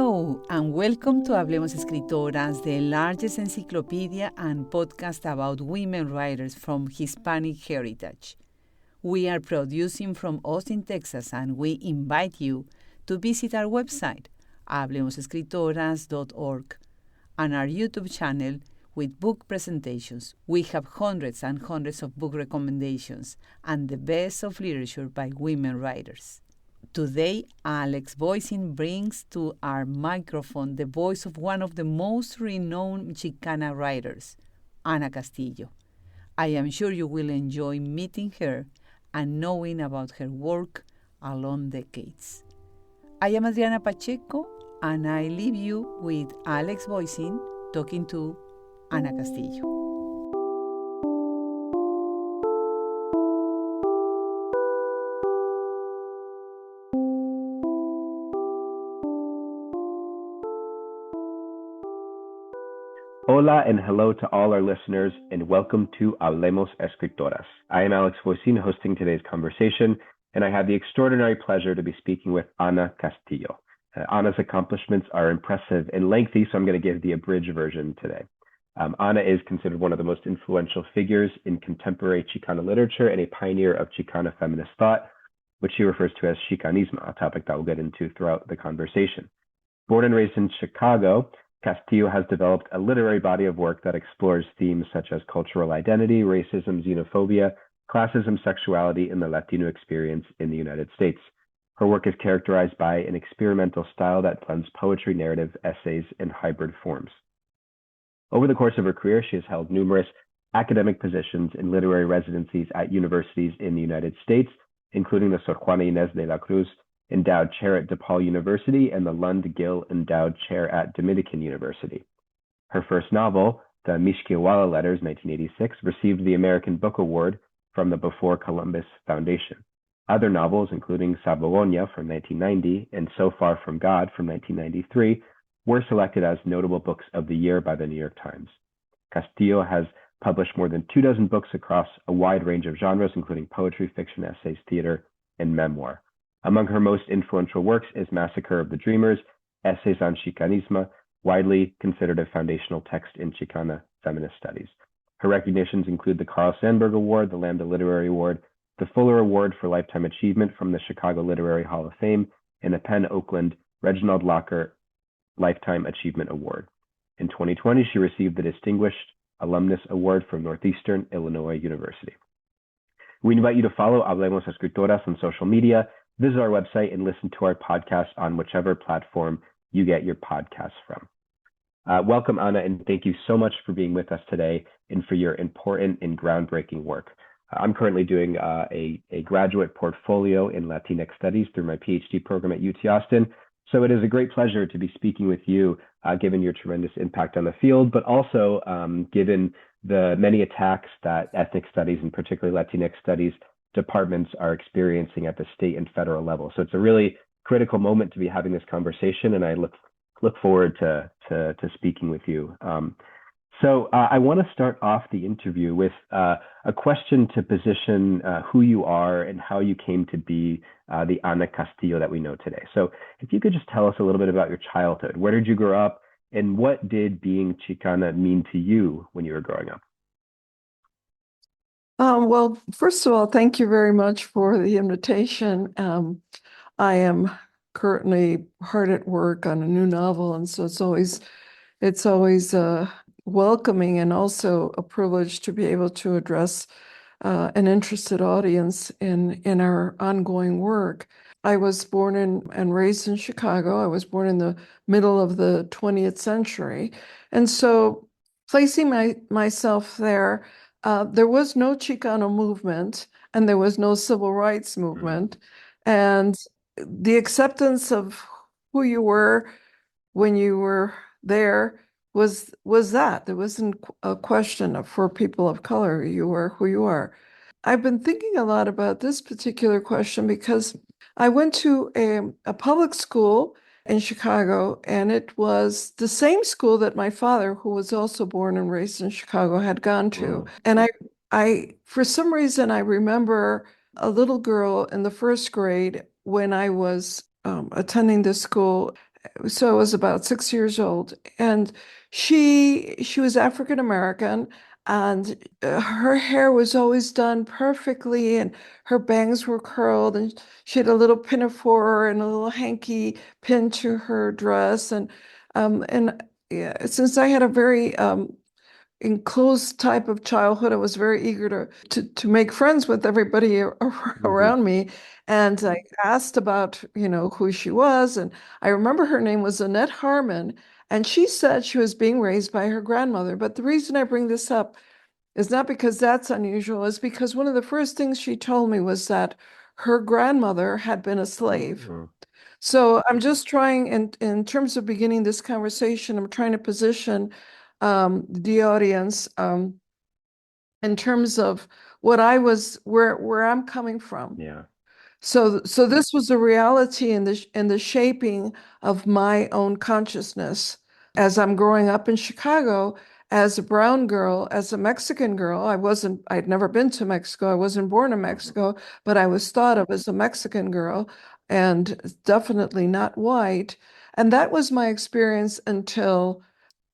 Hello, and welcome to Hablemos Escritoras, the largest encyclopedia and podcast about women writers from Hispanic heritage. We are producing from Austin, Texas, and we invite you to visit our website, hablemosescritoras.org, and our YouTube channel with book presentations. We have hundreds and hundreds of book recommendations and the best of literature by women writers. Today, Alex Voisin brings to our microphone the voice of one of the most renowned Chicana writers, Ana Castillo. I am sure you will enjoy meeting her and knowing about her work along decades. I am Adriana Pacheco, and I leave you with Alex Voisin talking to Ana Castillo. Hola and hello to all our listeners, and welcome to Hablemos Escritoras. I am Alex Voisin, hosting today's conversation, and I have the extraordinary pleasure to be speaking with Ana Castillo. Ana's accomplishments are impressive and lengthy, so I'm going to give the abridged version today. Ana is considered one of the most influential figures in contemporary Chicana literature and a pioneer of Chicana feminist thought, which she refers to as Chicanismo, a topic that we'll get into throughout the conversation. Born and raised in Chicago, Castillo has developed a literary body of work that explores themes such as cultural identity, racism, xenophobia, classism, sexuality, and the Latino experience in the United States. Her work is characterized by an experimental style that blends poetry, narrative, essays, and hybrid forms. Over the course of her career, she has held numerous academic positions in literary residencies at universities in the United States, including the Sor Juana Inés de la Cruz Endowed Chair at DePaul University and the Lund Gill Endowed Chair at Dominican University. Her first novel, The Mixquiahuala Letters, 1986, received the American Book Award from the Before Columbus Foundation. Other novels, including Sabogonia from 1990 and So Far from God from 1993, were selected as notable books of the year by the New York Times. Castillo has published more than 24 books across a wide range of genres, including poetry, fiction, essays, theater, and memoir. Among her most influential works is Massacre of the Dreamers, Essays on Chicanismo, widely considered a foundational text in Chicana feminist studies. Her recognitions include the Carl Sandburg Award, the Lambda Literary Award, the Fuller Award for Lifetime Achievement from the Chicago Literary Hall of Fame, and the Penn Oakland Reginald Locker Lifetime Achievement Award. In 2020, she received the Distinguished Alumnus Award from Northeastern Illinois University. We invite you to follow Hablemos Escritoras on social media, visit our website, and listen to our podcast on whichever platform you get your podcasts from. Welcome, Ana, and thank you so much for being with us today and for your important and groundbreaking work. I'm currently doing a graduate portfolio in Latinx Studies through my PhD program at UT Austin, so it is a great pleasure to be speaking with you, given your tremendous impact on the field, but also given the many attacks that ethnic studies, and particularly Latinx studies, departments are experiencing at the state and federal level. So it's a really critical moment to be having this conversation, and I look forward to speaking with you. I want to start off the interview with a question to position who you are and how you came to be the Ana Castillo that we know today. So if you could just tell us a little bit about your childhood. Where did you grow up, and what did being Chicana mean to you when you were growing up? Well, first of all, thank you very much for the invitation. I am currently hard at work on a new novel, and so it's always welcoming and also a privilege to be able to address an interested audience in our ongoing work. I was born and raised in Chicago. I was born in the middle of the 20th century, and so placing myself there. There was no Chicano movement, and there was no civil rights movement. And the acceptance of who you were when you were there was that. There wasn't a question for people of color. You were who you are. I've been thinking a lot about this particular question because I went to a public school in Chicago, and it was the same school that my father, who was also born and raised in Chicago, had gone to. And I for some reason, I remember a little girl in the first grade when I was attending this school So I was about 6 years old, and she was African American, and her hair was always done perfectly, and her bangs were curled, and she had a little pinafore and a little hanky pin to her dress, and yeah, since I had a very enclosed type of childhood. I was very eager to make friends with everybody around me. And I asked about, who she was. And I remember her name was Annette Harmon. And she said she was being raised by her grandmother. But the reason I bring this up is not because that's unusual, it's because one of the first things she told me was that her grandmother had been a slave. Mm-hmm. So I'm just trying, in terms of beginning this conversation, I'm trying to position the audience in terms of where I'm coming from. Yeah. So this was a reality in the shaping of my own consciousness as I'm growing up in Chicago as a brown girl, as a Mexican girl. I'd never been to Mexico. I wasn't born in Mexico, but I was thought of as a Mexican girl and definitely not white. And that was my experience until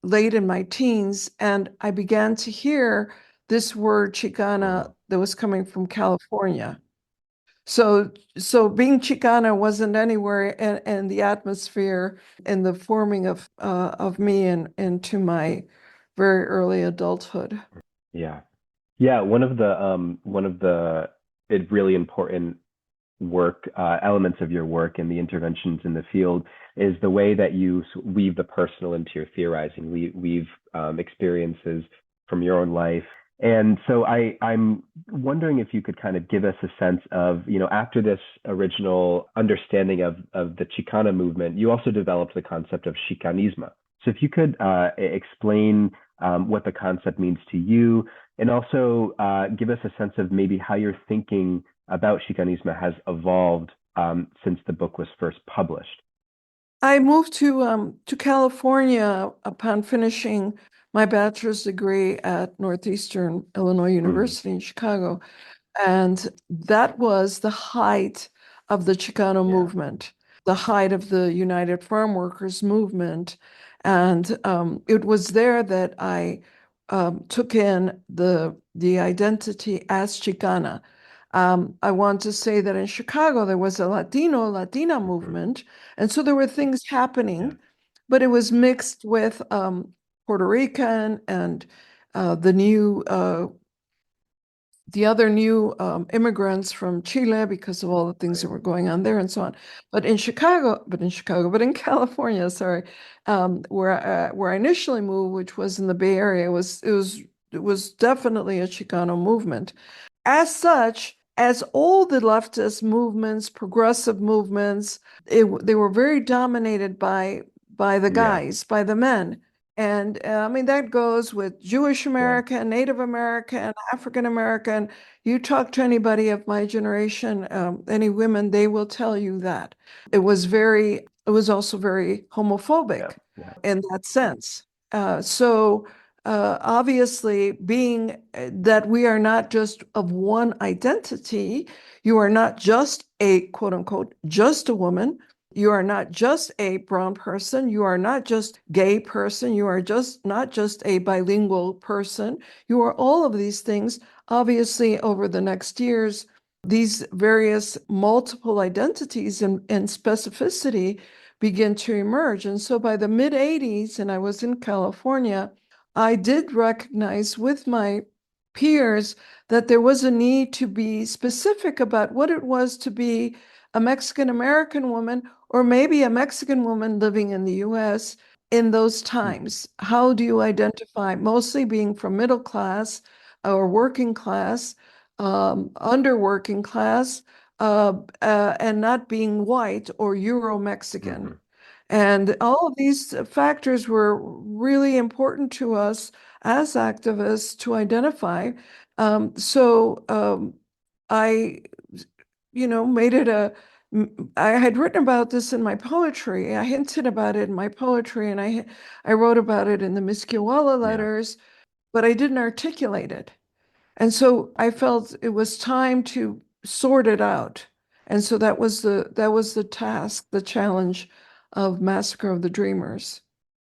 late in my teens. And I began to hear this word Chicana that was coming from California. So being Chicana wasn't anywhere in the atmosphere in the forming of me and into my very early adulthood. Yeah. Yeah. One of the really important work elements of your work and the interventions in the field is the way that you weave the personal into your theorizing, weave experiences from your own life. And so I'm wondering if you could kind of give us a sense of, after this original understanding of the Chicana movement, you also developed the concept of Chicanismo. So if you could explain what the concept means to you, and also give us a sense of maybe how your thinking about Chicanismo has evolved since the book was first published. I moved to California upon finishing my bachelor's degree at Northeastern Illinois University in Chicago. And that was the height of the Chicano movement, the height of the United Farm Workers movement. And it was there that I took in the identity as Chicana. I want to say that in Chicago, there was a Latina movement. And so there were things happening, but it was mixed with Puerto Rican and the new the other new immigrants from Chile because of all the things that were going on there and so on. But in California, sorry, where I initially moved, which was in the Bay Area, it was definitely a Chicano movement. As such, as all the leftist movements, progressive movements, they were very dominated by the guys, by the men. And I mean, that goes with Jewish American, Native American, African American. You talk to anybody of my generation, any women, they will tell you that. It was also very homophobic in that sense. Obviously, being that we are not just of one identity, you are not just a quote unquote, just a woman. You are not just a brown person. You are not just gay person. You are not just a bilingual person. You are all of these things. Obviously, over the next years, these various multiple identities and specificity begin to emerge. And so by the mid 80s, and I was in California, I did recognize with my peers that there was a need to be specific about what it was to be a Mexican American woman, or maybe a Mexican woman living in the US in those times. How do you identify, mostly being from middle class or working class, under working class, and not being white or Euro-Mexican? And all of these factors were really important to us as activists to identify. I, made it I had written about this in my poetry. I hinted about it in my poetry, and I wrote about it in the Miskewala letters, but I didn't articulate it. And so I felt it was time to sort it out. And so that was the task, the challenge of Massacre of the Dreamers.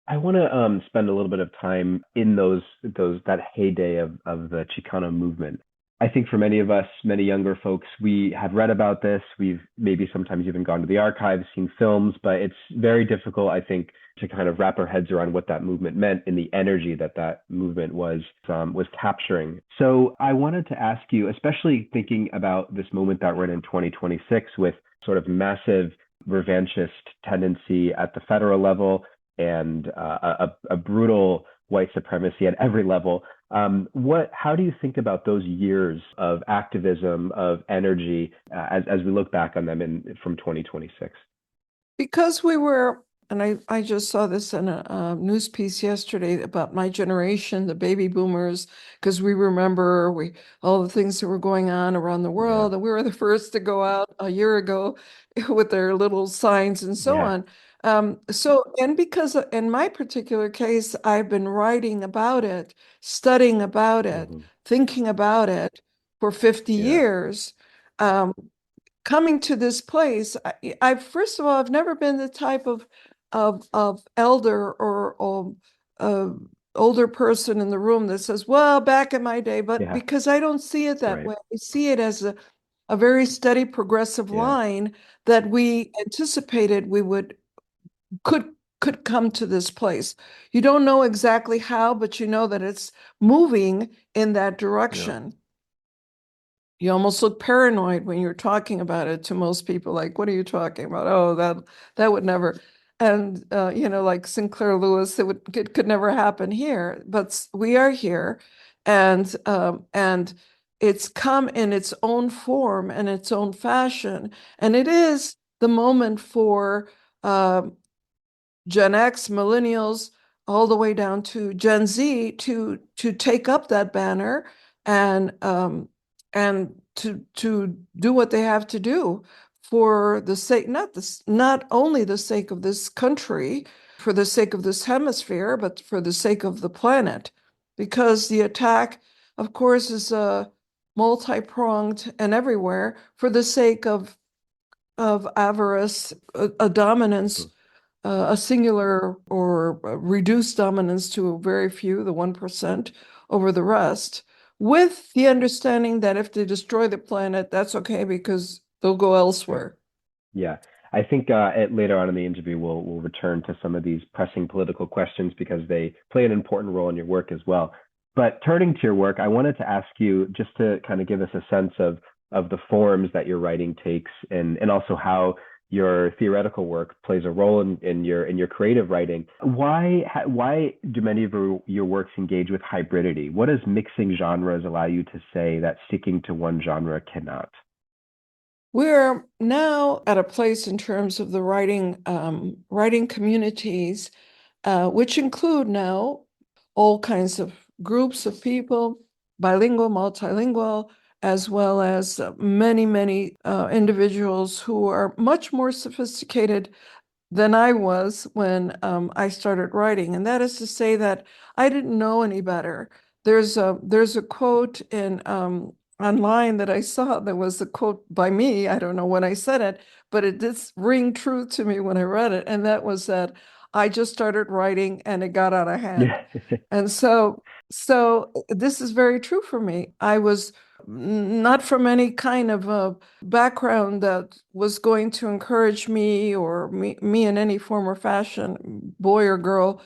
I want to spend a little bit of time in that heyday of the Chicano movement. I think for many of us, many younger folks, we have read about this. We've maybe sometimes even gone to the archives, seen films, but it's very difficult, I think, to kind of wrap our heads around what that movement meant and the energy that movement was capturing. So I wanted to ask you, especially thinking about this moment that we're in 2026 with sort of massive revanchist tendency at the federal level and a brutal white supremacy at every level. How do you think about those years of activism, of energy, as we look back on them from 2026? Because we were, and I just saw this in a news piece yesterday about my generation, the baby boomers, because we remember all the things that were going on around the world, and we were the first to go out a year ago with their little signs and so Yeah. on. And because in my particular case, I've been writing about it, studying about it, Mm-hmm. thinking about it for 50 Yeah. years. Um, Coming to this place, I first of all, I've never been the type of elder or older person in the room that says, "Well, back in my day," but Yeah. because I don't see it that Right. way. I see it as a very steady, progressive Yeah. line that we anticipated we could come to this place. You don't know exactly how, but you know that it's moving in that Yeah. direction. You almost look paranoid when you're talking about it to most people, like, what are you talking about? Oh, that would never. And like Sinclair Lewis, it could never happen here. But we are here, and it's come in its own form and its own fashion. And it is the moment for Gen X, millennials, all the way down to Gen Z to take up that banner and to do what they have to do for the sake, not only the sake of this country, for the sake of this hemisphere, but for the sake of the planet, because the attack, of course, is multi-pronged and everywhere for the sake of avarice, a dominance, Mhm. a singular or reduced dominance to a very few, the 1% over the rest, with the understanding that if they destroy the planet, that's okay because they'll go Sure. elsewhere. Yeah. I think later on in the interview, we'll return to some of these pressing political questions because they play an important role in your work as well. But turning to your work, I wanted to ask you just to kind of give us a sense of the forms that your writing takes and also how your theoretical work plays a role in your creative writing. Why do many of your works engage with hybridity? What does mixing genres allow you to say that sticking to one genre cannot? We're now at a place in terms of the writing communities, which include now all kinds of groups of people, bilingual, multilingual, as well as many, many individuals who are much more sophisticated than I was when I started writing. And that is to say that I didn't know any better. There's a quote in online that I saw that was a quote by me. I don't know when I said it, but it did ring true to me when I read it. And that was that I just started writing and it got out of hand. Yeah. And so this is very true for me. I was not from any kind of a background that was going to encourage me or me in any form or fashion, boy or girl,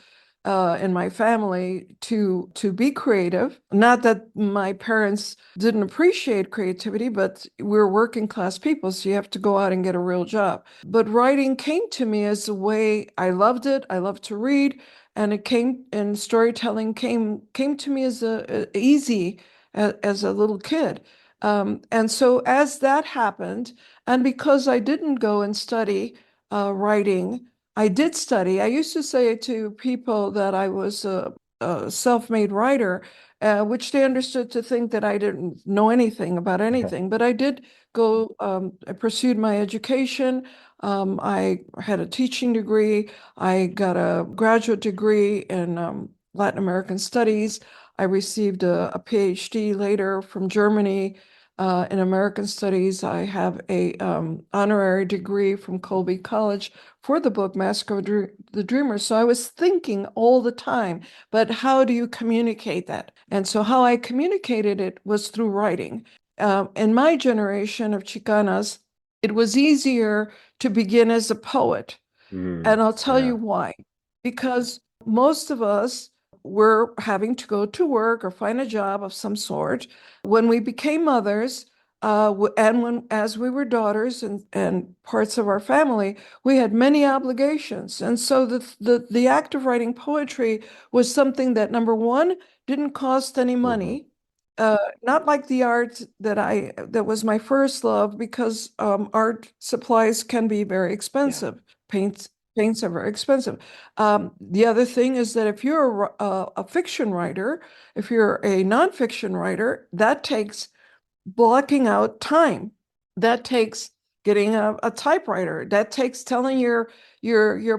in my family to be creative. Not that my parents didn't appreciate creativity, but we're working class people, so you have to go out and get a real job. But writing came to me as a way. I loved it. I loved to read, and storytelling came to me as easy as a little kid. And so as that happened, and because I didn't go and study writing, I did study. I used to say to people that I was a self-made writer, which they understood to think that I didn't know anything about anything. But I did go, I pursued my education. I had a teaching degree. I got a graduate degree in Latin American studies. I received a PhD later from Germany in American Studies. I have a honorary degree from Colby College for the book Massacre of the Dreamers. So I was thinking all the time, but how do you communicate that? And so how I communicated it was through writing. In my generation of Chicanas, it was easier to begin as a poet. And I'll tell Yeah. you why. Because most of us were having to go to work or find a job of some sort. When we became mothers, and as we were daughters and parts of our family, we had many obligations. And so the act of writing poetry was something that, number one, didn't cost any Hmm. money. Not like the art that was my first love, because art supplies can be very Yeah. expensive. Paints are very expensive. The other thing is that if you're a fiction writer, if you're a nonfiction writer, that takes blocking out time. That takes getting a typewriter. That takes telling your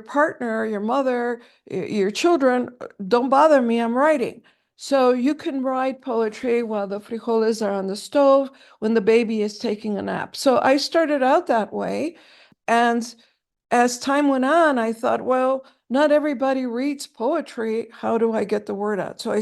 partner, your mother, your children, don't bother me, I'm writing. So you can write poetry while the frijoles are on the stove, when the baby is taking a nap. So I started out that way. And as time went on, I thought, well, not everybody reads poetry. How do I get the word out? So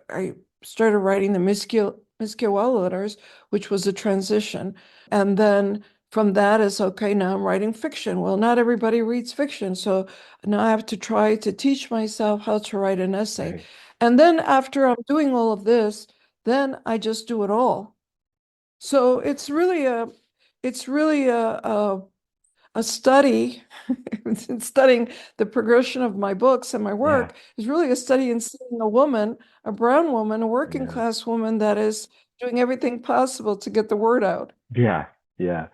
I started writing the Miskowal letters, which was a transition. And then from that is, okay, now I'm writing fiction. Well, not everybody reads fiction. So now I have to try to teach myself how to write an essay. Right. And then after I'm doing all of this, then I just do it all. So it's really a study. Studying the progression of my books and my Yeah. work is really a study in seeing a woman, a brown woman, a working Yeah. class woman that is doing everything possible to get the word out. Yeah. Yeah.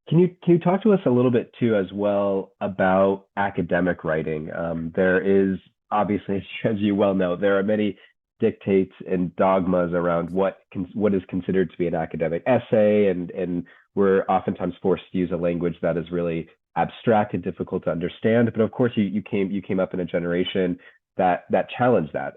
Can you talk to us a little bit too as well about academic writing? There is obviously, as you well know, there are many dictates and dogmas around what is considered to be an academic essay, and we're oftentimes forced to use a language that is really abstract and difficult to understand. But of course, you came up in a generation that challenged that.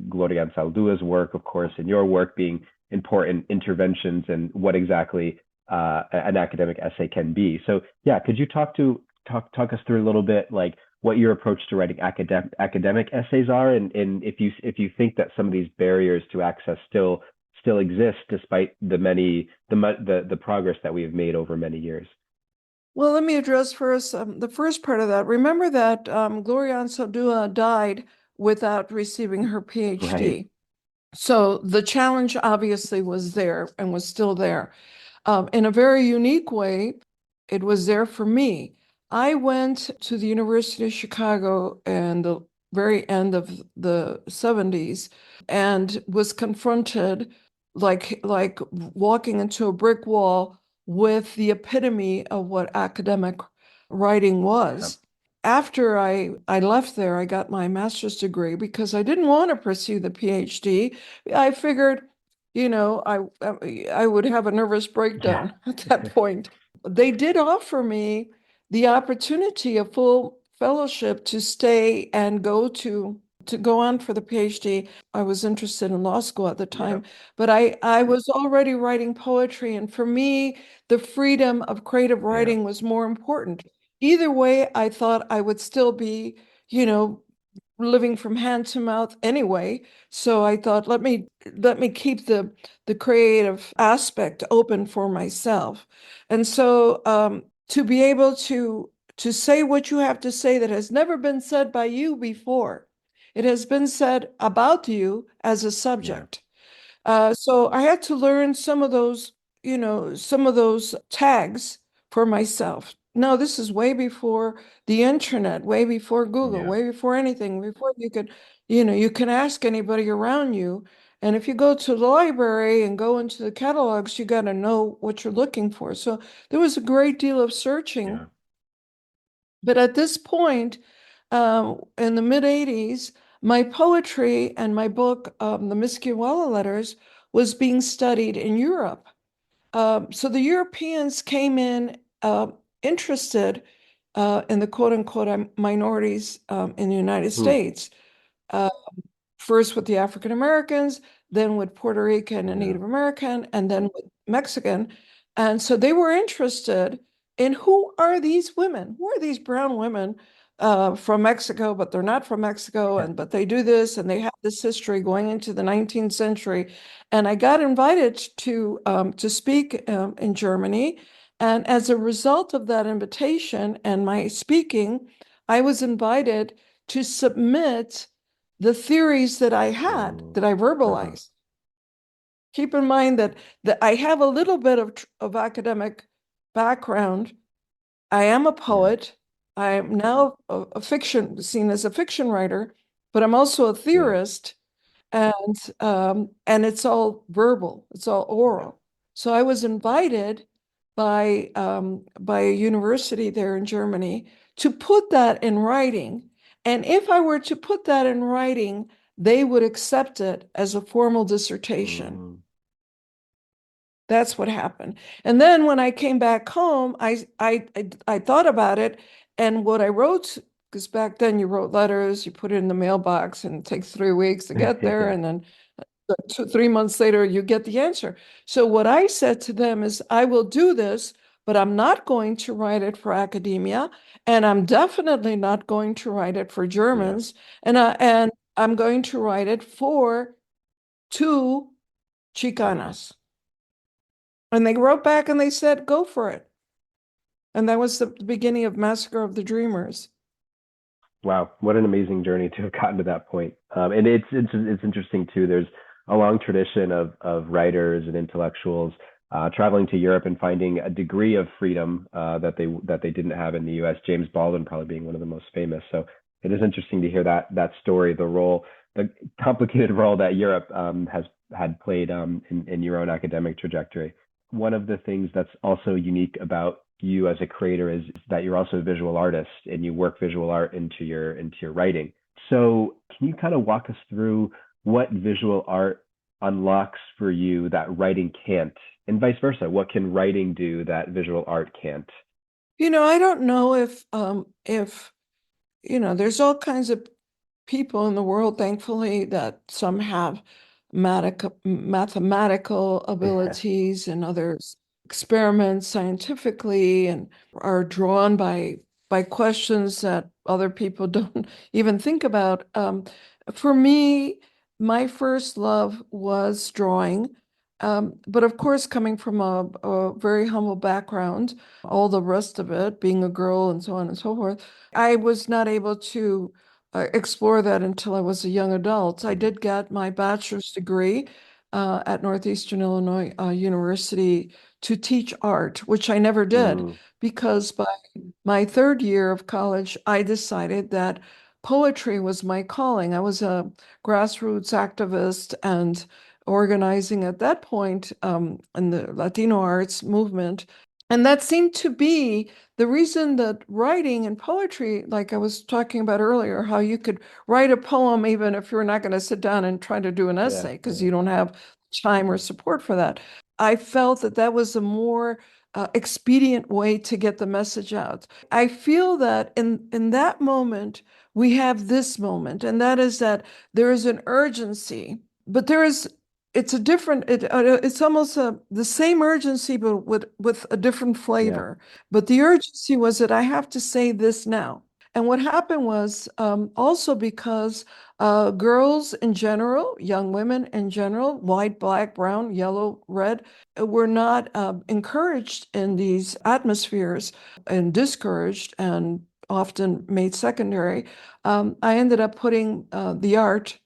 Gloria Anzaldua's work, of course, and your work being important interventions and what exactly an academic essay can be. So yeah, could you talk us through a little bit like what your approach to writing academic essays are, and if you think that some of these barriers to access still exist despite the progress that we have made over many years. Well, let me address first the first part of that. Remember that Gloria Anzaldúa died without receiving her Right. PhD. So the challenge obviously was there and was still there. In a very unique way, it was there for me. I went to the University of Chicago in the very end of the 70s and was confronted like walking into a brick wall with the epitome of what academic writing Yeah. was. After I left there, I got my master's degree because I didn't want to pursue the PhD. I figured, I would have a nervous Yeah. breakdown at that point. They did offer me the opportunity, a full fellowship to stay and go on for the PhD. I was interested in law school at the Yeah. time, but I was already writing poetry, and for me, the freedom of creative Yeah. writing was more important. Either way, I thought I would still be, you know, living from hand to mouth anyway. So I thought, let me keep the creative aspect open for myself. And so to be able to say what you have to say that has never been said by you before. It has been said about you as a Yeah. subject. So I had to learn some of those tags for myself. No, this is way before the internet, way before Google, Yeah. way before anything, before you can ask anybody around you. And if you go to the library and go into the catalogs, you got to know what you're looking for. So there was a great deal of Yeah. searching. But at this point, in the mid 80s, my poetry and my book, The Miskowala Letters, was being studied in Europe. So the Europeans came in interested in the quote unquote minorities in the United Hmm. States, uh, first with the African Americans, then with Puerto Rican and Yeah. Native American, and then with Mexican. And so they were interested in who are these women? Who are these brown women from Mexico, but they're not from Mexico, but they do this and they have this history going into the 19th century. And I got invited to speak in Germany. And as a result of that invitation and my speaking, I was invited to submit the theories that I had, that I verbalized. Keep in mind that I have a little bit of academic background. I am a poet. I am now seen as a fiction writer, but I'm also a theorist, and it's all verbal. It's all oral. So I was invited by a university there in Germany to put that in writing. And if I were to put that in writing, they would accept it as a formal dissertation. That's what happened. And then when I came back home, I thought about it, and what I wrote, because back then you wrote letters, you put it in the mailbox, and it takes 3 weeks to get there, and then 3 months later you get the answer. So what I said to them is, I will do this, but I'm not going to write it for academia, and I'm definitely not going to write it for Germans, and I'm going to write it for 2 Chicanas. And they wrote back and they said, go for it. And that was the beginning of Massacre of the Dreamers. Wow, what an amazing journey to have gotten to that point. And it's interesting too. There's a long tradition of writers and intellectuals traveling to Europe and finding a degree of freedom that they didn't have in the U.S. James Baldwin probably being one of the most famous. So it is interesting to hear that story, the complicated role that Europe has had played in your own academic trajectory. One of the things that's also unique about you as a creator is that you're also a visual artist and you work visual art into your writing. So can you kind of walk us through what visual art unlocks for you that writing can't, and vice versa? What can writing do that visual art can't? I don't know if there's all kinds of people in the world, thankfully, that some have mathematical abilities and others experiment scientifically and are drawn by questions that other people don't even think about. For me, my first love was drawing. But of course, coming from a very humble background, all the rest of it, being a girl and so on and so forth, I was not able to explore that until I was a young adult. I did get my bachelor's degree at Northeastern Illinois University to teach art, which I never did, because by my third year of college, I decided that poetry was my calling. I was a grassroots activist and organizing at that point in the Latino arts movement. And that seemed to be the reason that writing and poetry, like I was talking about earlier, how you could write a poem even if you're not going to sit down and try to do an essay because you don't have time or support for that. I felt that was a more expedient way to get the message out. I feel that in that moment, we have this moment, and that is that there is an urgency, but it's a different, it's almost the same urgency, but with a different flavor. But the urgency was that I have to say this now. And what happened was also because girls in general, young women in general, white, black, brown, yellow, red, were not encouraged in these atmospheres and discouraged and often made secondary. I ended up putting the art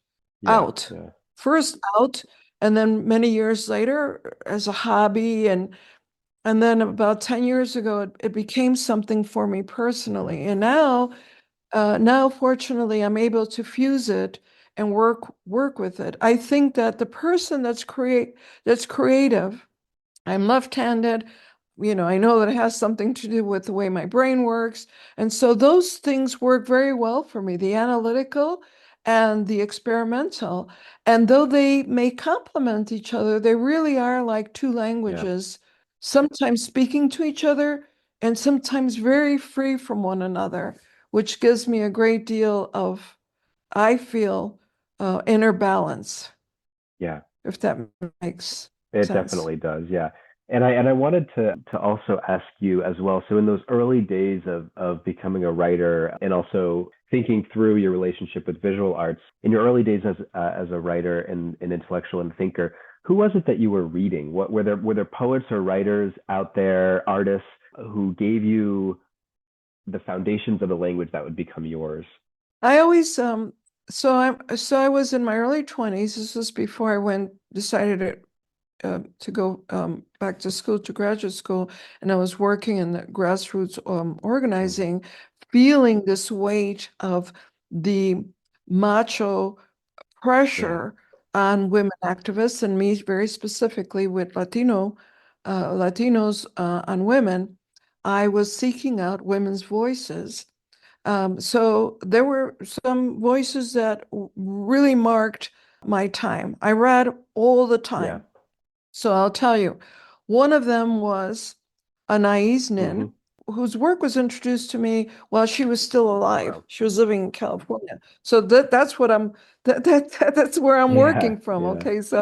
out, first out, and then many years later as a hobby, and then about 10 years ago it became something for me personally. And now fortunately I'm able to fuse it and work with it. I think that the person that's creative, I'm left-handed, I know that it has something to do with the way my brain works. And so those things work very well for me, the analytical and the experimental. And though they may complement each other, they really are like two languages, sometimes speaking to each other and sometimes very free from one another, which gives me a great deal of, I feel, inner balance. Yeah. If that makes It sense. definitely does. Yeah. And I wanted to also ask you as well. So in those early days of becoming a writer and also thinking through your relationship with visual arts, in your early days as a writer and an intellectual and thinker, who was it that you were reading? What were there poets or writers out there, artists who gave you the foundations of the language that would become yours? I always so I was in my early 20s. This was before I decided to go back to school, to graduate school, and I was working in the grassroots Mhm. organizing, feeling this weight of the macho Yeah, pressure on women activists, and me very specifically with Latinos on women. I was seeking out women's voices. So there were some voices that really marked my time. I read all the yeah. time. So I'll tell you, one of them was Anais Hmm. Nin, whose work was introduced to me while she was still alive. Wow. She was living in California. So that's what that's where I'm Yeah, working from. yeah, Okay, so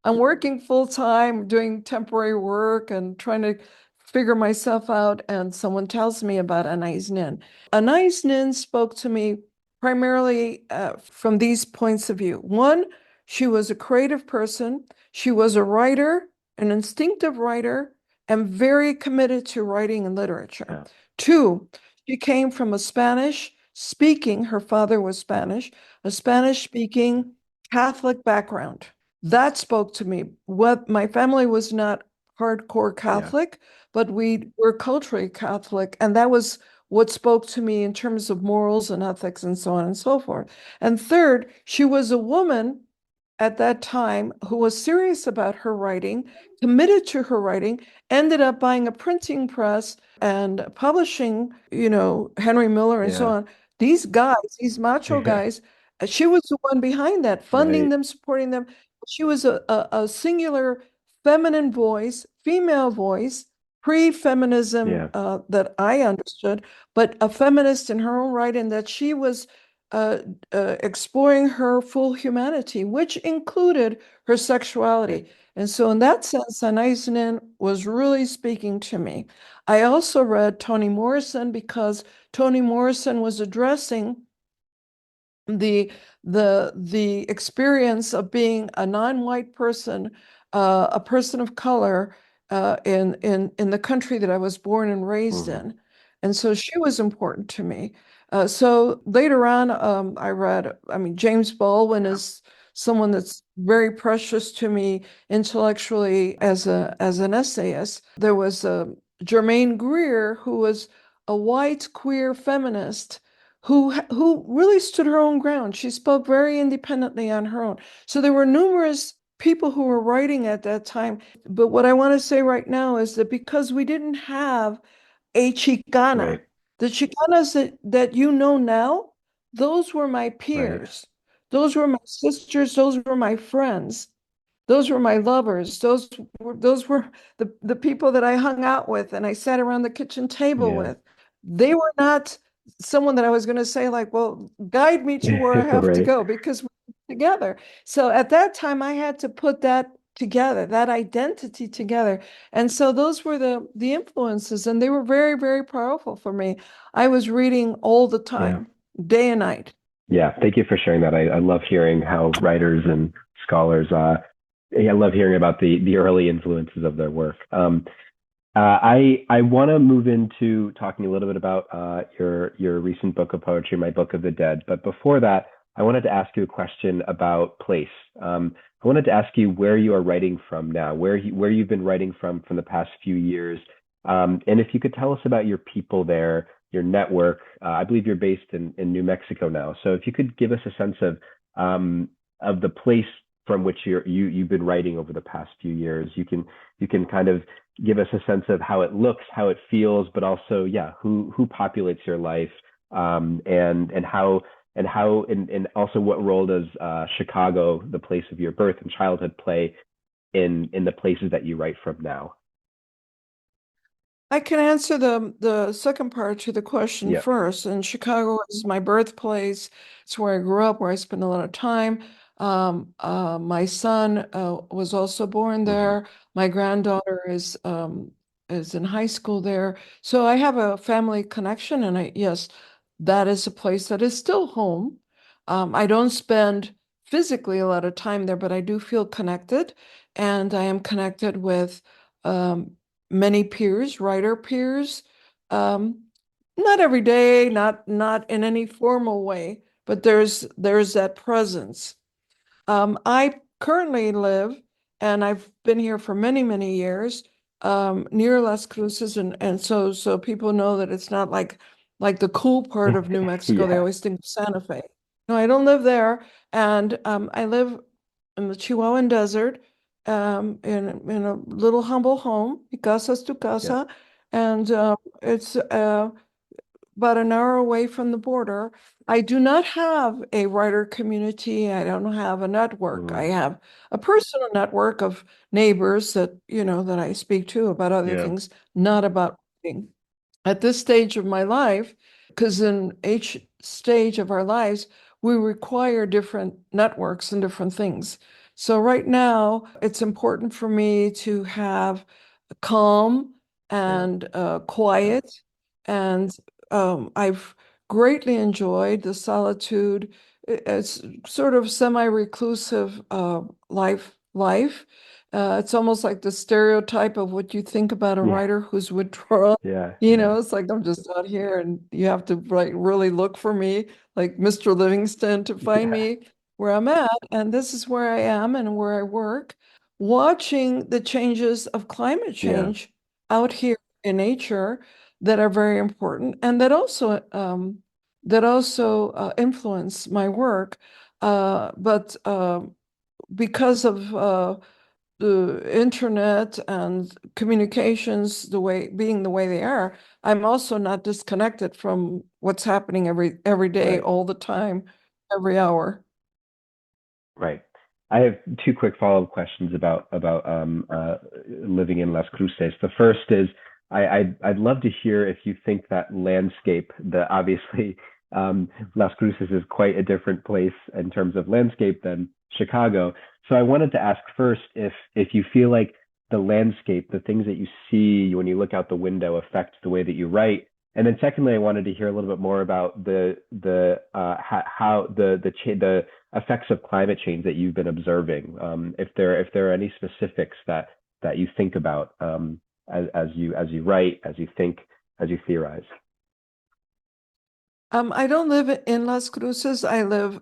I'm working full time, doing temporary work and trying to figure myself out. And someone tells me about Anais Nin. Anais Nin spoke to me primarily from these points of view. One, she was a creative person. She was a writer, an instinctive writer, and very committed to writing and literature. yeah, Two, she came from a Spanish speaking, her father was Spanish, a Spanish speaking Catholic background. That spoke to me. What my family was not hardcore yeah, Catholic, but we were culturally Catholic, and that was what spoke to me in terms of morals and ethics and so on and so forth. And third, she was a woman at that time who was serious about her writing, committed to her writing, ended up buying a printing press and publishing, Henry Miller and so yeah, on. These guys, these macho yeah. guys, she was the one behind that, funding Right. them, supporting them. She was a singular feminine voice, female voice, pre-feminism Yeah, that I understood, but a feminist in her own right, and that she was uh, exploring her full humanity, which included her right. sexuality. And so, in that sense, Anais Nin was really speaking to me. I also read Toni Morrison because Toni Morrison was addressing the the experience of being a non-white person, a person of color in the country that I was born and raised Hmm. in, and so she was important to me. So later on, I read. I mean, James Baldwin is someone that's very precious to me intellectually as an essayist. There was Germaine Greer, who was a white queer feminist who really stood her own ground. She spoke very independently on her own. So there were numerous people who were writing at that time. But what I want to say right now is that because we didn't have a Chicana, Right, the Chicanas that you know now, those were my right. peers. Those were my sisters. Those were my friends. Those were my lovers. Those were the people that I hung out with and I sat around the kitchen table Yeah, with. They were not someone that I was going to say like, well, guide me to where I have to right. go because we're together. So at that time I had to put that together, that identity together. And so those were the influences and they were very, very powerful for me. I was reading all the Yeah, time, day and night. yeah. Thank you for sharing that. I love hearing how writers and scholars. Yeah, I love hearing about the early influences of their work. I want to move into talking a little bit about your recent book of poetry, My Book of the Dead. But before that, I wanted to ask you a question about place. I wanted to ask you where you are writing from now, where you've been writing from the past few years, and if you could tell us about your people there, your network. I believe you're based in New Mexico now, so if you could give us a sense of the place from which you've been writing over the past few years, you can kind of give us a sense of how it looks, how it feels, but also, yeah, who populates your life, and also what role does Chicago, the place of your birth and childhood, play in the places that you write from now? I can answer the second part to the question Yeah. first. And Chicago is my birthplace. It's where I grew up, where I spent a lot of time. My son was also born Hmm. there. My granddaughter is in high school there. So I have a family connection, and yes, that is a place that is still home. I don't spend physically a lot of time there, but I do feel connected, and I am connected with um, many peers, writer peers. Um, Not every day, not in any formal way, but there's that presence. I currently live, and I've been here for many, many years, near Las Cruces, and so people know that it's not like the cool part of New Mexico. They Yeah. always think of Santa Fe. No, I don't live there, and I live in the Chihuahuan Desert, in a little humble home, mi casa es tu Yeah. casa, and it's about an hour away from the border. I do not have a writer community. I don't have a network. I Mm. have a personal network of neighbors that, that I speak to about other Yeah. things, not about writing. At this stage of my life, because in each stage of our lives, we require different networks and different things. So right now, it's important for me to have calm Yeah. and Yeah. quiet. And I've greatly enjoyed the solitude. It's sort of semi-reclusive life. It's almost like the stereotype of what you think about a Yeah. writer who's withdrawn. Yeah. You Yeah. know, it's like I'm just out here and you have to like really look for me, like Mr. Livingston, to find Yeah. me where I'm at. And this is where I am and where I work, watching the changes of climate Yeah. change out here in nature that are very important and that also influence my work. But because of the internet and communications being the way they are, I'm also not disconnected from what's happening every day, Right. all the time, every hour. Right. I have two quick follow-up questions about living in Las Cruces. The first is I'd love to hear if you think that landscape, the obviously Las Cruces is quite a different place in terms of landscape than Chicago. So I wanted to ask first if you feel like the landscape, the things that you see when you look out the window affect the way that you write. And then secondly, I wanted to hear a little bit more about the how the effects of climate change that you've been observing. If there are any specifics that you think about as you write, as you think, as you theorize. I don't live in Las Cruces. I live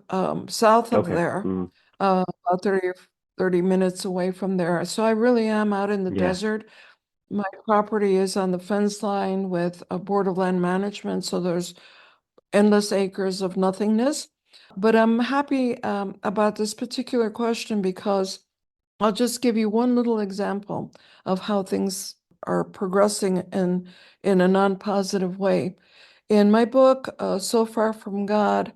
south of Okay. there, about 30 minutes away from there. So I really am out in the Yeah. desert. My property is on the fence line with a Board of Land Management, so there's endless acres of nothingness. But I'm happy about this particular question because I'll just give you one little example of how things are progressing in a non-positive way. In my book, So Far from God,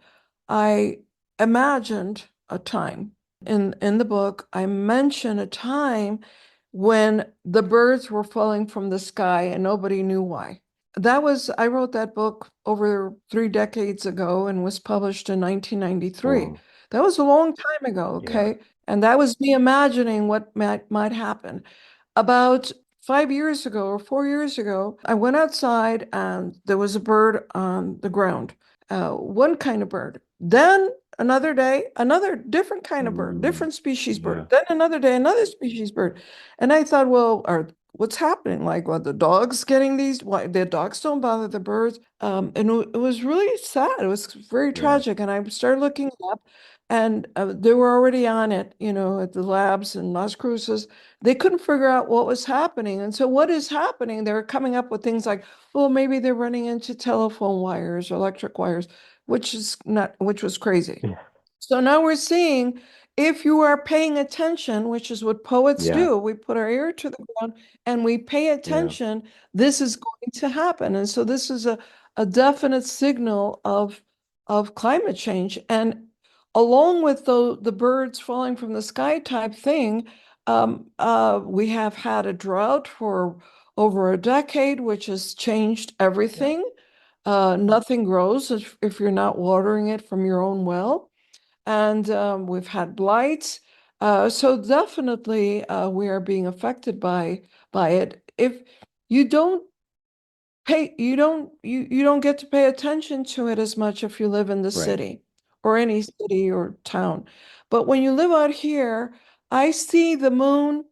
I imagined a time. In the book, I mention a time when the birds were falling from the sky and nobody knew why. I wrote that book over 3 decades ago and was published in 1993. Mm. That was a long time ago, Yeah. okay? And that was me imagining what might happen. About 5 years ago or 4 years ago, I went outside and there was a bird on the ground, one kind of bird. Then another day, another different kind of bird, Mm. different species Yeah. bird. Then another day, another species bird. And I thought, well, what's happening? Like, what, the dogs getting these? Why the dogs don't bother the birds? And it was really sad. It was very Yeah. tragic. And I started looking up, and they were already on it, at the labs in Las Cruces. They couldn't figure out what was happening. And so what is happening? They were coming up with things like, well, maybe they're running into telephone wires or electric wires, which was crazy. Yeah. So now we're seeing if you are paying attention, which is what poets Yeah. do, we put our ear to the ground and we pay Yeah. attention, this is going to happen. And so this is a definite signal of climate change. And along with the birds falling from the sky type thing, we have had a drought for over a decade, which has changed Yeah. everything. Nothing grows if you're not watering it from your own well. and we've had blights. So definitely we are being affected by it. If you don't you don't get to pay attention to it as much if you live in the Right. city or any city or town. But when you live out here, I see the moon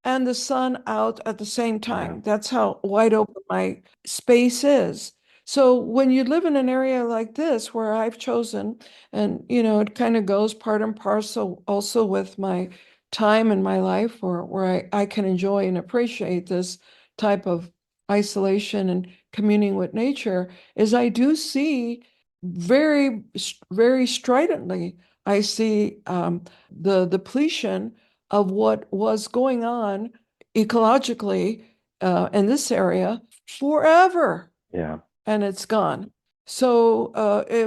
and the sun out at the same Yeah. time. That's how wide open my space is. So when you live in an area like this where I've chosen, and it kind of goes part and parcel also with my time in my life where I can enjoy and appreciate this type of isolation and communing with nature, is I do see very, very stridently, I see the depletion of what was going on ecologically in this area forever, Yeah. and it's gone. So,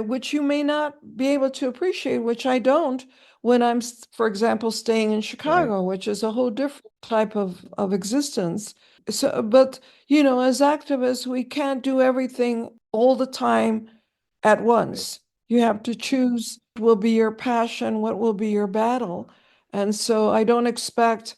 which you may not be able to appreciate, which I don't, when I'm, for example, staying in Right. Chicago, which is a whole different type of existence. So, but as activists, we can't do everything all the time at Right. once. You have to choose what will be your passion, what will be your battle. And so I don't expect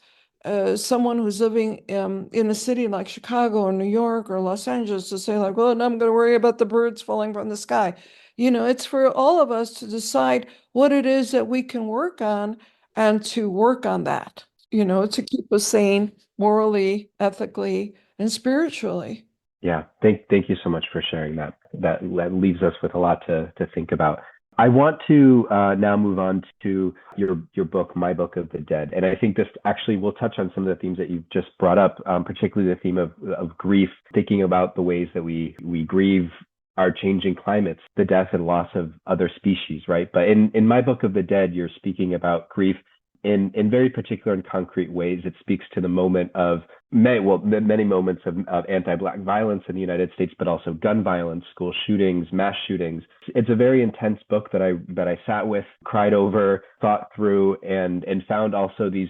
someone who's living in a city like Chicago or New York or Los Angeles to say like, well, no, I'm going to worry about the birds falling from the sky. It's for all of us to decide what it is that we can work on and to work on that, to keep us sane morally, ethically, and spiritually. Yeah. Thank you so much for sharing that. That leaves us with a lot to think about. I want to now move on to your book, My Book of the Dead, and I think this actually will touch on some of the themes that you've just brought up, particularly the theme of grief, thinking about the ways that we grieve our changing climates, the death and loss of other species, right? But in My Book of the Dead, you're speaking about grief in very particular and concrete ways. It speaks to the moment of many moments of anti-Black violence in the United States, but also gun violence, school shootings, mass shootings. It's a very intense book that I sat with, cried over, thought through, and found also these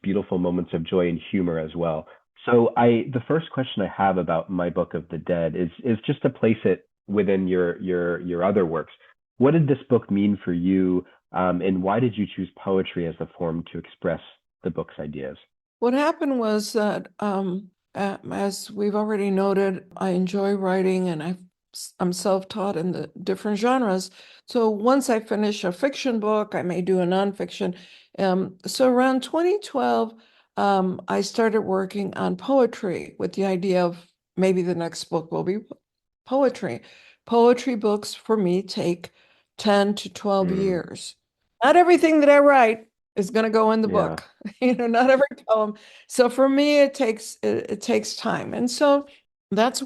beautiful moments of joy and humor as well. So the first question I have about My Book of the Dead is just to place it within your other works. What did this book mean for you, and why did you choose poetry as the form to express the book's ideas? What happened was that, as we've already noted, I enjoy writing and I'm self-taught in the different genres. So once I finish a fiction book, I may do a nonfiction. So around 2012, I started working on poetry with the idea of maybe the next book will be poetry. Poetry books for me take 10 to 12 Mm, years. Not everything that I write is going to go in the yeah, book, not every poem. So for me, it takes time. And so that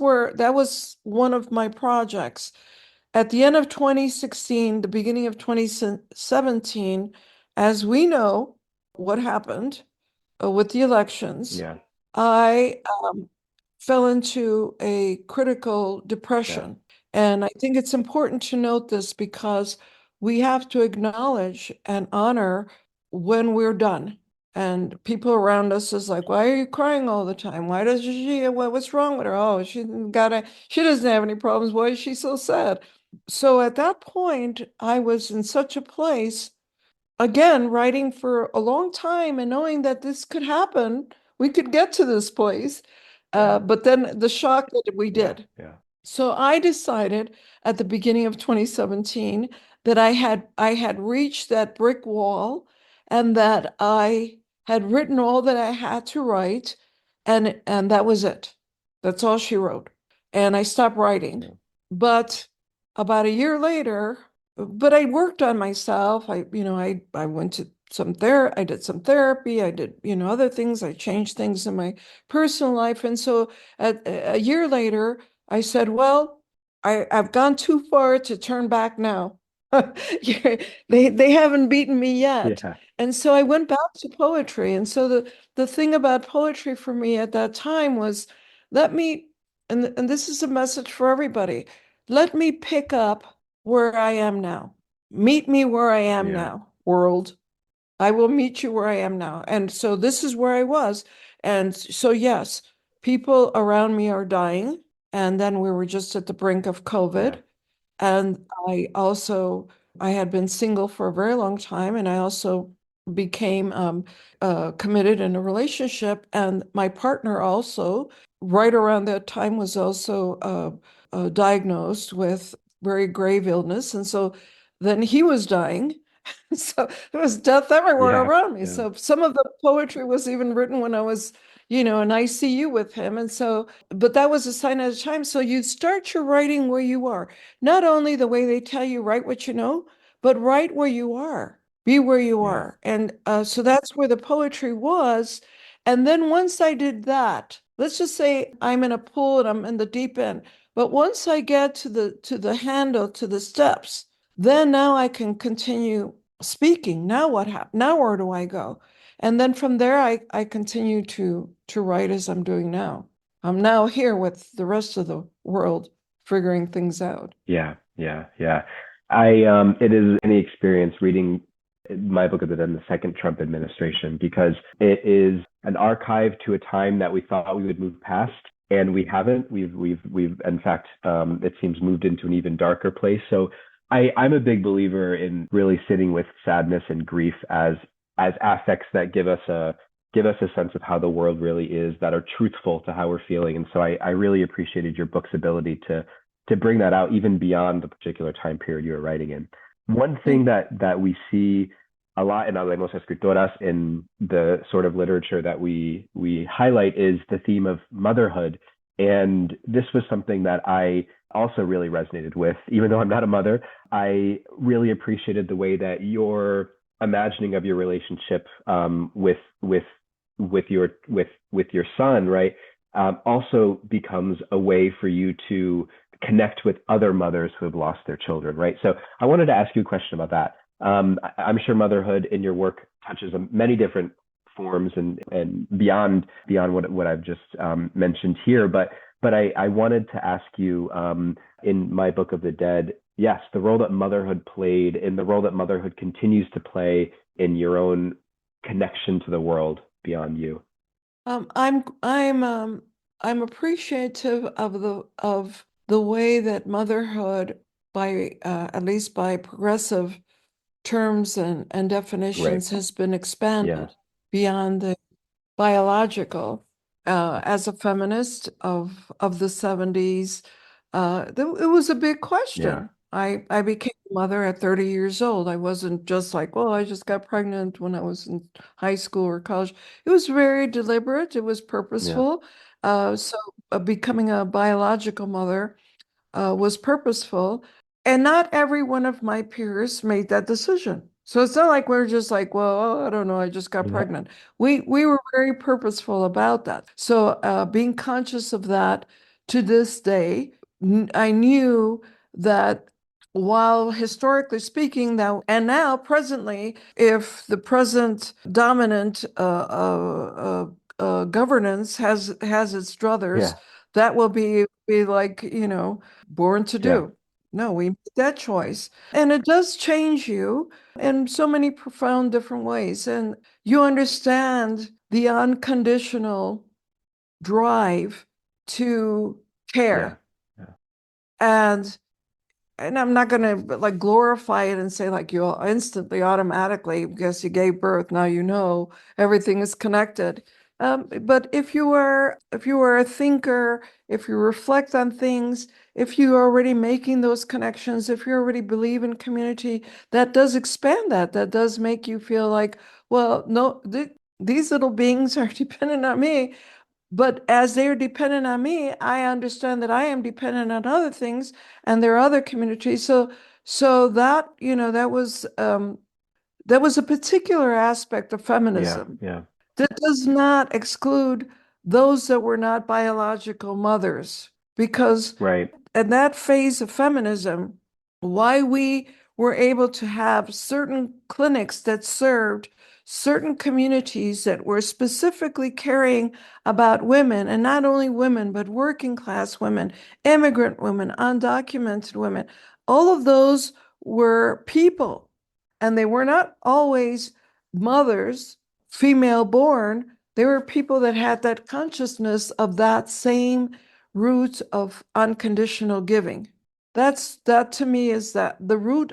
was one of my projects. At the end of 2016, the beginning of 2017, as we know what happened with the elections, yeah, I fell into a critical yeah, depression. And I think it's important to note this because we have to acknowledge and honor when we're done. And people around us is like, why are you crying all the time? Why does she, what's wrong with her? Oh, she doesn't have any problems. Why is she so sad? So at that point, I was in such a place, again, writing for a long time and knowing that this could happen. We could get to this place. yeah, But then the shock that we yeah, did. yeah, So I decided at the beginning of 2017 that I had reached that brick wall and that I had written all that I had to write, and that was it. That's all she wrote. And I stopped writing. yeah, But about a year later, but I worked on myself. I went to I did some therapy. I did, other things. I changed things in my personal life. And so a year later, I said, well, I've gone too far to turn back now. They haven't beaten me yet. yeah, And so I went back to poetry. And so the thing about poetry for me at that time was let me, and this is a message for everybody, let me pick up where I am now. Meet me where I am yeah, now, world. I will meet you where I am now. And so this is where I was. And so, yes, people around me are dying. And then we were just at the brink of yeah, COVID. And I also I had been single for a very long time, and I also became committed in a relationship. And my partner also, right around that time, was also diagnosed with very grave illness. And so then he was dying. So there was death everywhere Yeah, around me. yeah, So some of the poetry was even written when I was, in ICU with him. And so, but that was a sign at a time. So you start your writing where you are. Not only the way they tell you, write what you know, but write where you are. Be where you yeah, are. And so that's where the poetry was. And then once I did that, let's just say I'm in a pool and I'm in the deep end. But once I get to the handle, to the steps, then now I can continue speaking. Now what happened? Now where do I go? And then from there, I continue to write as I'm doing now. I'm now here with the rest of the world figuring things out. yeah, yeah, yeah. It is any experience reading my book of the dead in the second Trump administration because it is an archive to a time that we thought we would move past, and we haven't. We've in fact, it seems moved into an even darker place. So I'm a big believer in really sitting with sadness and grief as affects that give us a sense of how the world really is, that are truthful to how we're feeling. And so I really appreciated your book's ability to bring that out even beyond the particular time period you were writing in. One thing that we see a lot in Hablemos Escritoras, in the sort of literature that we highlight, is the theme of motherhood. And this was something that I also really resonated with. Even though I'm not a mother, I really appreciated the way that your imagining of your relationship with your son, right, also becomes a way for you to connect with other mothers who have lost their children, right? So I wanted to ask you a question about that. I'm sure motherhood in your work touches on many different forms and beyond what I've just mentioned here, but I wanted to ask you, in my Book of the Dead, yes, the role that motherhood played and the role that motherhood continues to play in your own connection to the world beyond you. I'm appreciative of the way that motherhood, by at least by progressive terms and Right. definitions, has been Yeah. expanded beyond the biological. As a feminist of the 70s, it was a big Yeah. question. I became a mother at 30 years old. I wasn't just like, well, I just got pregnant when I was in high school or college. It was very deliberate. It was Yeah. purposeful. So becoming a biological mother was purposeful. And not every one of my peers made that decision. So it's not like we're just like, well, oh, I don't know, I just got Yeah. pregnant. We were very purposeful about that. So being conscious of that to this day, I knew that while historically speaking, that and now presently, if the present dominant governance has its druthers, Yeah. that will be like, born to Yeah. do. No, we made that choice. And it does change you in so many profound different ways. And you understand the unconditional drive to Yeah. care. Yeah. And I'm not going to like glorify it and say like you'll instantly automatically because you gave birth, now you know everything is connected. But if you are a thinker, if you reflect on things, if you're already making those connections, if you already believe in community, that does expand that. That does make you feel like, well, no, these little beings are dependent on me. But as they're dependent on me, I understand that I am dependent on other things, and there are other communities. So that, that was a particular aspect of Yeah. feminism Yeah. that does not exclude those that were not biological mothers, because Right. in that phase of feminism, why we were able to have certain clinics that served certain communities that were specifically caring about women, and not only women, but working class women, immigrant women, undocumented women. All of those were people, and they were not always mothers, female born. They were people that had that consciousness of that same root of unconditional giving. That to me is that the root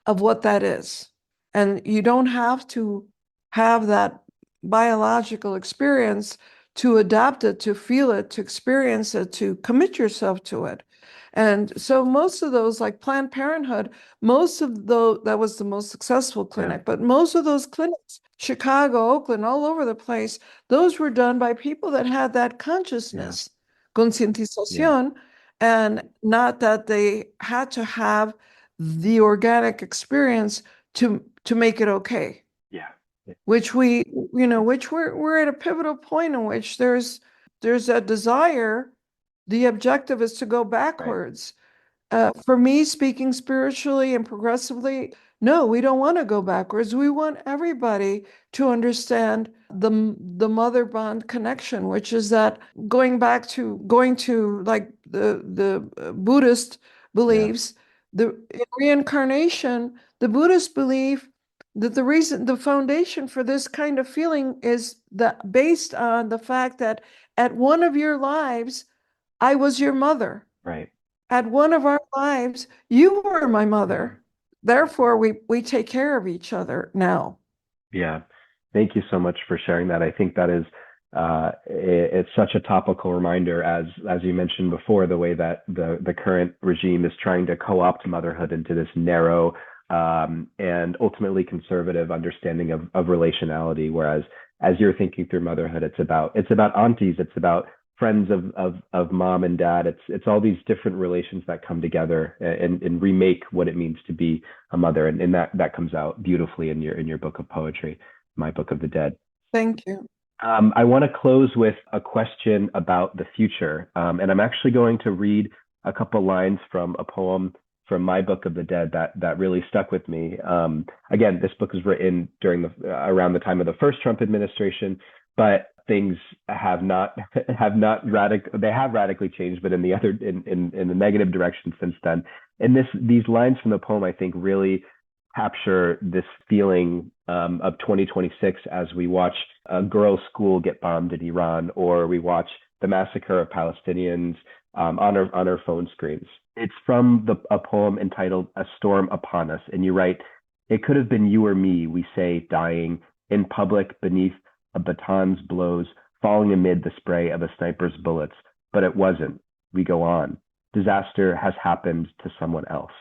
of what that is. And you don't have to have that biological experience to adapt it, to feel it, to experience it, to commit yourself to it. And so most of those, like Planned Parenthood, most of those, that was the most successful clinic, but most of those clinics, Chicago, Oakland, all over the place, those were done by people that had that consciousness, concientización, and not that they had to have the organic experience to make it okay. Yeah. Which we're at a pivotal point in which there's a desire. The objective is to go backwards. For me, speaking spiritually and progressively, no, we don't want to go backwards. We want everybody to understand the mother bond connection, which is that going to like the Buddhist beliefs, in reincarnation, the Buddhists believe that the foundation for this kind of feeling is that based on the fact that at one of your lives, I was your mother. Right. At one of our lives, you were my mother. Therefore, we take care of each other now. Yeah. Thank you so much for sharing that. I think that is it's such a topical reminder, as you mentioned before, the way that the current regime is trying to co-opt motherhood into this narrow and ultimately conservative understanding of relationality. Whereas as you're thinking through motherhood, it's about aunties, it's about friends of mom and dad. It's all these different relations that come together and remake what it means to be a mother. And that comes out beautifully in your book of poetry, My Book of the Dead. Thank you. I want to close with a question about the future. And I'm actually going to read a couple lines from a poem from My Book of the Dead that really stuck with me. Again, this book was written around the time of the first Trump administration, but things have radically changed, but in the negative direction since then. And these lines from the poem, I think, really capture this feeling of 2026 as we watch a girls' school get bombed in Iran, or we watch the massacre of Palestinians on our phone screens. It's from a poem entitled "A Storm Upon Us," and you write, "It could have been you or me, we say, dying in public beneath a baton's blows, falling amid the spray of a sniper's bullets, but it wasn't. We go on. Disaster has happened to someone else."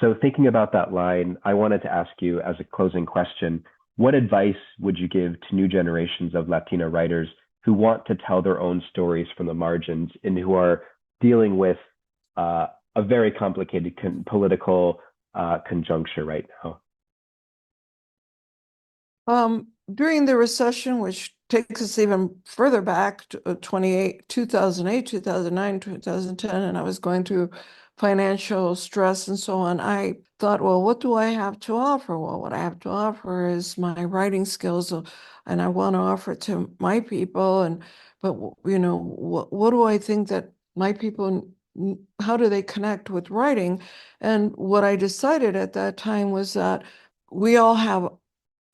So thinking about that line, I wanted to ask you as a closing question, what advice would you give to new generations of Latina writers who want to tell their own stories from the margins and who are dealing with a very complicated political conjuncture right now? During the recession, which takes us even further back to 2008, 2009, 2010, and I was going through financial stress and so on, I thought, well, what do I have to offer? Well, what I have to offer is my writing skills, and I want to offer it to my people. But what do I think that my people, how do they connect with writing? And what I decided at that time was that we all have,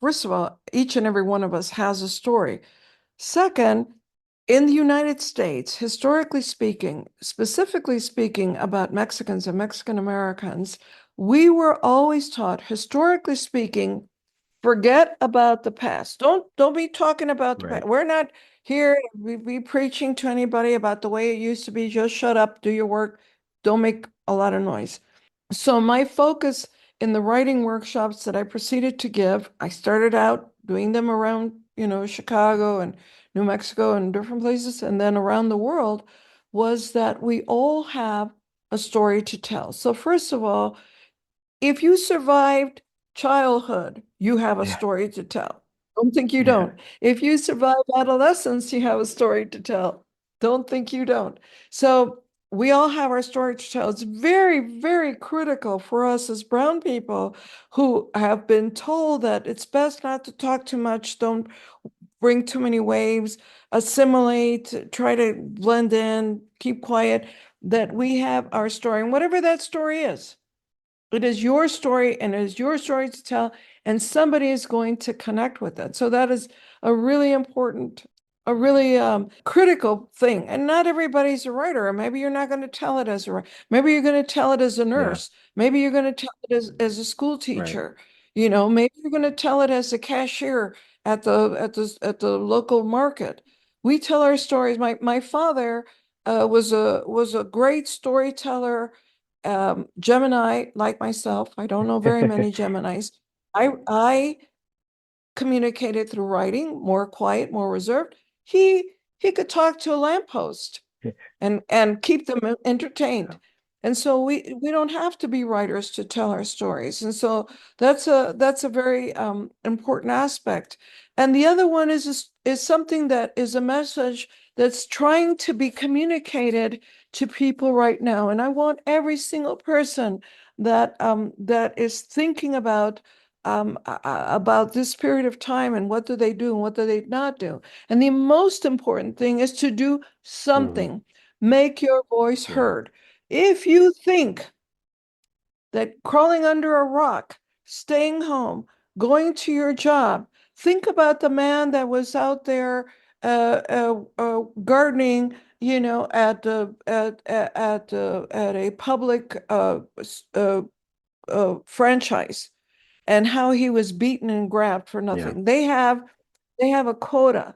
first of all, each and every one of us has a story. Second, in the United States, historically speaking, specifically speaking about Mexicans and Mexican Americans, we were always taught, historically speaking, forget about the past. Don't be talking about the past. We're not here to be preaching to anybody about the way it used to be. Just shut up, do your work, don't make a lot of noise. So my focus in the writing workshops that I proceeded to give, I started out doing them around, Chicago and New Mexico and different places, and then around the world, was that we all have a story to tell. So first of all, if you survived childhood, you have a story to tell. Don't think you don't. If you survived adolescence, you have a story to tell. Don't think you don't. So we all have our story to tell. It's very, very critical for us as brown people who have been told that it's best not to talk too much, don't bring too many waves, assimilate, try to blend in, keep quiet, that we have our story. And whatever that story is, it is your story and it is your story to tell, and somebody is going to connect with it. So that is a really important a really critical thing. And not everybody's a writer. Or maybe you're not going to tell it as a writer. Maybe you're going to tell it as a Yeah. nurse. Maybe you're going to tell it as a school Right. teacher. You know, maybe you're going to tell it as a cashier at the local market. We tell our stories. My father was a great storyteller, Gemini like myself. I don't know very many Geminis. I communicated through writing, more quiet, more reserved. He could talk to a lamppost and keep them entertained. And so we don't have to be writers to tell our stories. And so that's a very important aspect. And the other one is something that is a message that's trying to be communicated to people right now. And I want every single person that is thinking about this period of time and what do they do and what do they not do. And the most important thing is to do Mhm. something. Make your voice Yeah. heard. If you think that crawling under a rock, staying home, going to your job, think about the man that was out there gardening, you know, at a public franchise, and how he was beaten and grabbed for Yeah. nothing. They have a quota.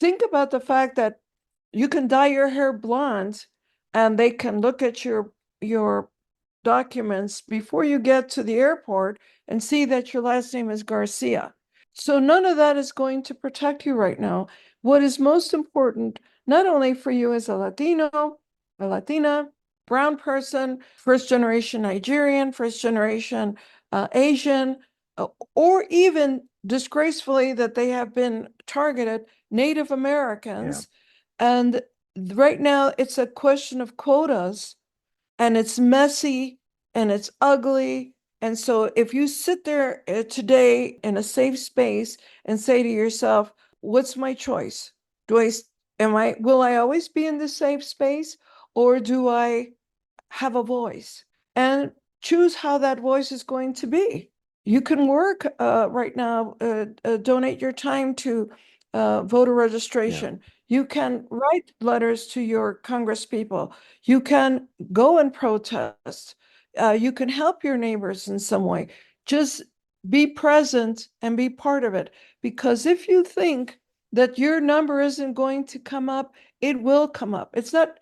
Think about the fact that you can dye your hair blonde and they can look at your documents before you get to the airport and see that your last name is Garcia. So none of that is going to protect you right now. What is most important, not only for you as a Latino, a Latina, brown person, first generation Nigerian, first generation Asian, or even disgracefully that they have been targeted, Native Yeah. Americans. And right now it's a question of quotas, and it's messy and it's ugly. And so if you sit there today in a safe space and say to yourself, what's my choice? Do I, will I always be in this safe space, or do I have a voice? And choose how that voice is going to be. You can work right now, donate your time to voter Yeah. registration. You can write letters to your congresspeople. You can go and protest. You can help your neighbors in some way. Just be present and be part of it. Because if you think that your number isn't going to come up, it will come up. It's not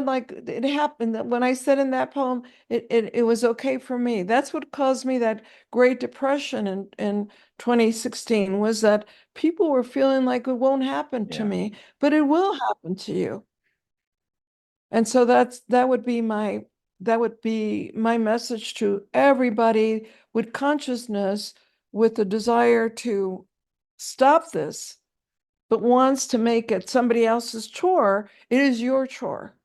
like it happened that when I said in that poem, it was okay for me. That's what caused me that Great Depression in 2016, was that people were feeling like it won't happen to Yeah. me, but it will happen to you. And so that would be my message to everybody with consciousness, with the desire to stop this, but wants to make it somebody else's chore. It is your chore.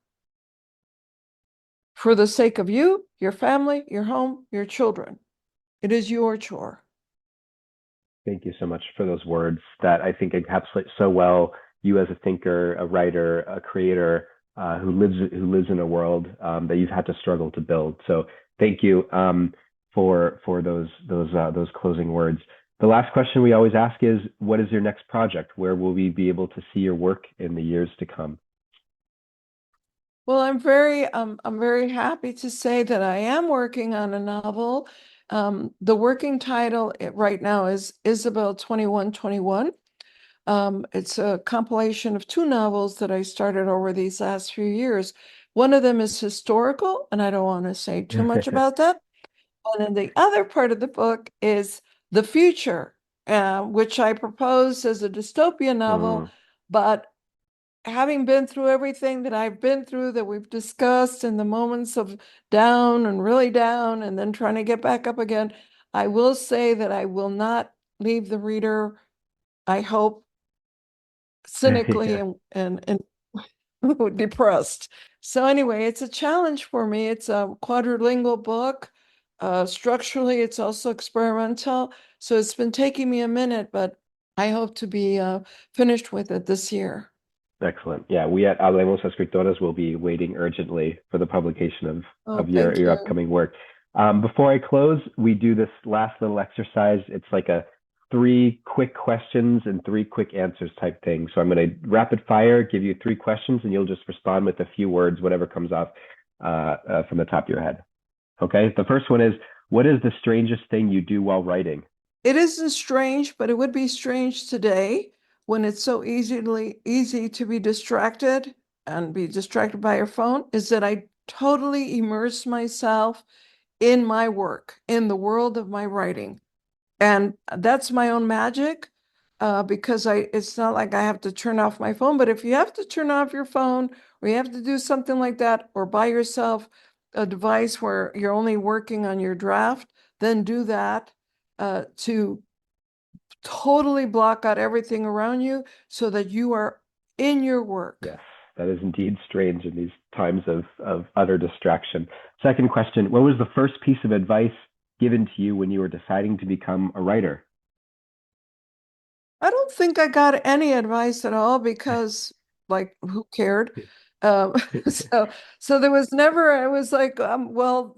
For the sake of you, your family, your home, your children. It is your chore. Thank you so much for those words that I think encapsulate so well you as a thinker, a writer, a creator who lives in a world that you've had to struggle to build. So thank you for those closing words. The last question we always ask is, what is your next project? Where will we be able to see your work in the years to come? Well, I'm very happy to say that I am working on a novel. The working title right now is Isabel 2121. It's a compilation of two novels that I started over these last few years. One of them is historical, and I don't want to say too much about that. And then the other part of the book is the future, which I propose as a dystopian novel, Mm, but having been through everything that I've been through, that we've discussed, and the moments of down and really down and then trying to get back up again, I will say that I will not leave the reader, I hope, cynically yeah. and depressed. So anyway, it's a challenge for me. It's a quadrilingual book. Structurally, it's also experimental. So it's been taking me a minute, but I hope to be finished with it this year. Excellent. Yeah, we at Hablemos Escritoras will be waiting urgently for the publication Oh, of thank your you. upcoming work. Before I close, we do this last little exercise. It's like a 3 quick questions and 3 quick answers type thing. So I'm going to rapid fire, give you 3 questions, and you'll just respond with a few words, whatever comes off from the top of your head. Okay, the first one is, what is the strangest thing you do while writing? It isn't strange, but it would be strange today when it's so easy to be distracted and be distracted by your phone, is that I totally immerse myself in my work, in the world of my writing. And that's my own magic, because it's not like I have to turn off my phone, but if you have to turn off your phone or you have to do something like that, or buy yourself a device where you're only working on your draft, then do that, to totally block out everything around you so that you are in your work. Yes, that is indeed strange in these times of utter distraction. Second question, what was the first piece of advice given to you when you were deciding to become a writer? I don't think I got any advice at all because, like, who cared? So there was never, I was like, well,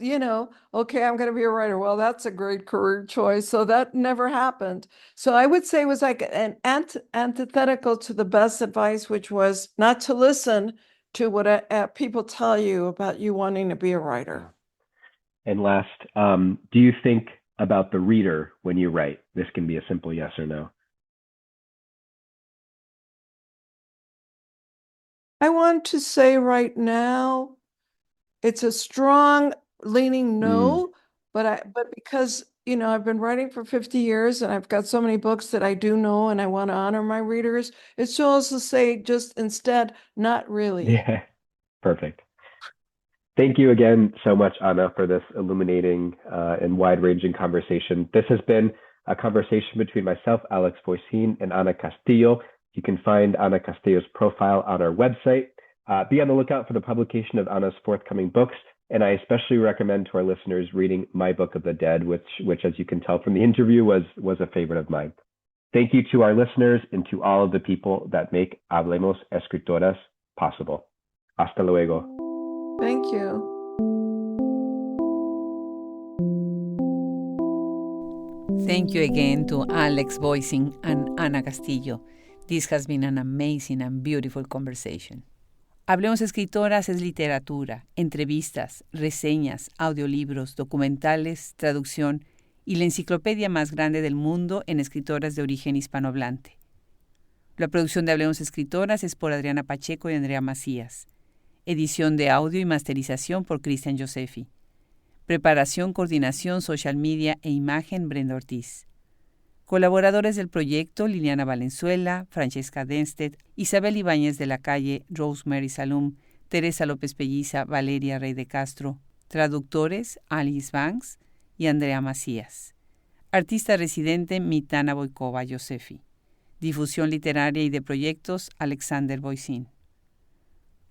okay, I'm going to be a writer. Well, that's a great career choice. So that never happened. So I would say it was like an antithetical to the best advice, which was not to listen to what people tell you about you wanting to be a writer. And last, do you think about the reader when you write? This can be a simple yes or no. I want to say right now, it's a strong leaning no, but because, I've been writing for 50 years and I've got so many books that I do know and I want to honor my readers, it should also say just instead, not really. Yeah, perfect. Thank you again so much, Ana, for this illuminating and wide-ranging conversation. This has been a conversation between myself, Alex Voisin, and Ana Castillo. You can find Ana Castillo's profile on our website. Be on the lookout for the publication of Ana's forthcoming books, and I especially recommend to our listeners reading My Book of the Dead, which as you can tell from the interview, was a favorite of mine. Thank you to our listeners and to all of the people that make Hablemos Escritoras possible. Hasta luego. Thank you. Thank you again to Alex Voisin and Ana Castillo. This has been an amazing and beautiful conversation. Hablemos Escritoras es literatura, entrevistas, reseñas, audiolibros, documentales, traducción y la enciclopedia más grande del mundo en escritoras de origen hispanohablante. La producción de Hablemos Escritoras es por Adriana Pacheco y Andrea Macías. Edición de audio y masterización por Cristian Josefi. Preparación, coordinación, social media e imagen Brenda Ortiz. Colaboradores del proyecto Liliana Valenzuela, Francesca Denstedt, Isabel Ibáñez de la Calle, Rosemary Salum, Teresa López Pelliza, Valeria Rey de Castro. Traductores Alice Banks y Andrea Macías. Artista residente Mitana Boikova Josefi. Difusión literaria y de proyectos Alexander Voisin.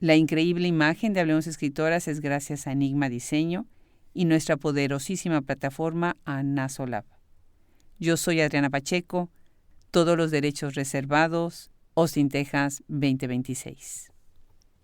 La increíble imagen de Hablemos Escritoras es gracias a Enigma Diseño y nuestra poderosísima plataforma Nasolab. Yo soy Adriana Pacheco, todos los derechos reservados, Austin, Texas, 2026.